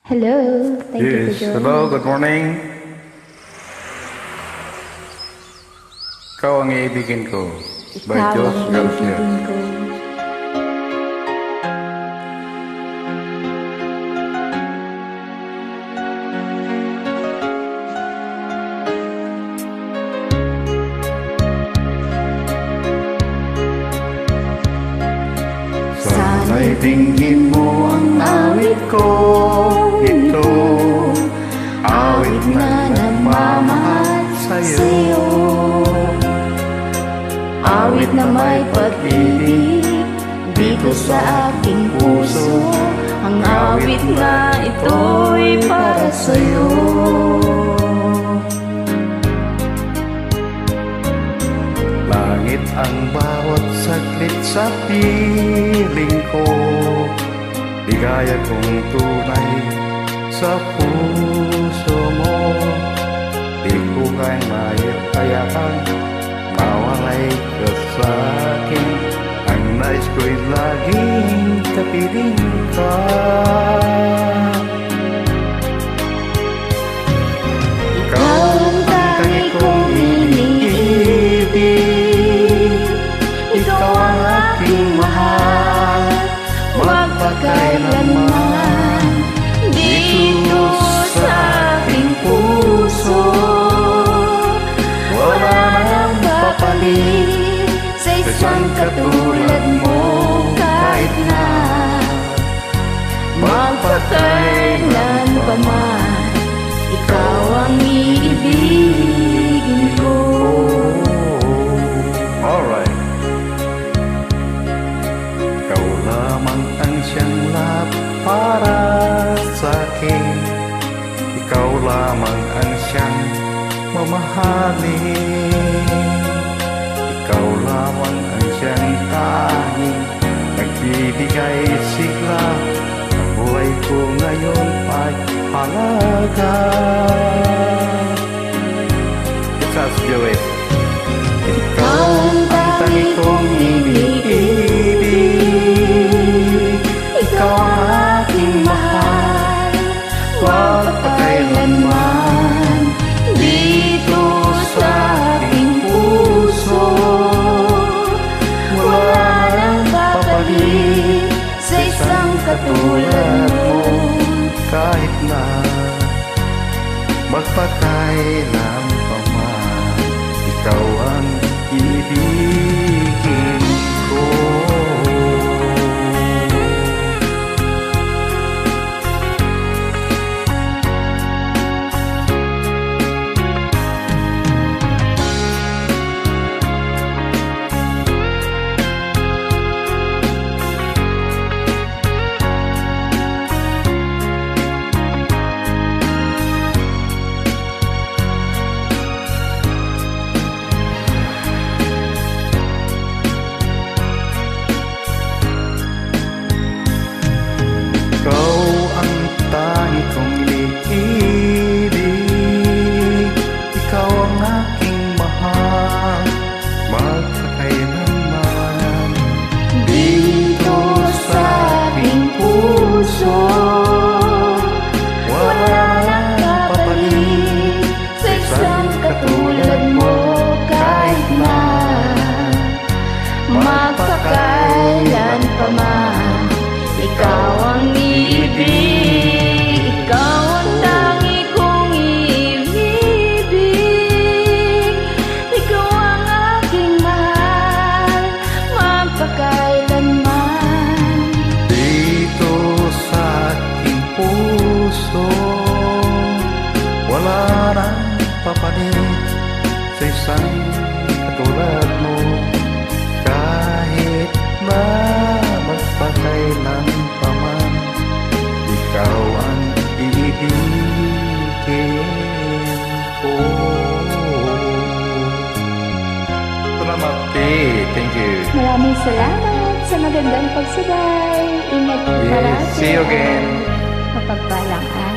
Hello. Thank you for Yes, joining. hello, good morning. Ikaw ang iibigin ko. By Ikaw Diyos ang Garcia. iibigin ko. Sana'y tingin mo ang awit ko. Ito, awit na nagmamahal sa'yo. Awit na may pag-ibig dito sa aking puso. Ang awit na ito'y para sa'yo. Langit ang bawat saglit sa piling ko. Ligaya kong tunay sa puso mo. Di ko kayang maipayakan mawalay ka sa akin. Ang nais ko'y laging kapiling ka. Ikaw ang tangi kong iniibig. Ikaw ang aking mahal, magpakailanman. Dito sa aking puso, wala nang papalit sa isang katulad mo. Kahit na magpakailan pa man, ikaw ang iibigin ko. Alright. Ikaw lamang ang siyang lahat para sa akin. Ikaw lamang ang siyang mamahalin. Ikaw lamang ang siyang tanging nagbibigay sigla. Ang buhay ko ngayon ay halaga. Let's us do it. Ikaw ang tangi kong iniibig. Ikaw ang aking mahal, magpakailanman. Dito sa aking puso, wala nang papalit sa isang katulad mo. Kahit na magpakailan pa man, ikaw ang ibigin ko. Ikaw ang tangi kong iniibig. Ikaw ang aking mahal, magpakailanman. Dito sa aking puso, wala nang papalit sa isang katulad mo. Kahit na magpakailan pa man, ikaw ang iibig. Ikaw ang tangi kong iibig. Ikaw ang aking mahal, magpakailanman. Dito sa aking puso, wala nang papalit sa isang katulad mo. Kahit na magpakailan pa man, ikaw ang iibigin ko. Salamat, thank you. Maraming salamat sa magandang pagsabay. Ingat po Yes, palagi. see you again. Mapagpalang araw.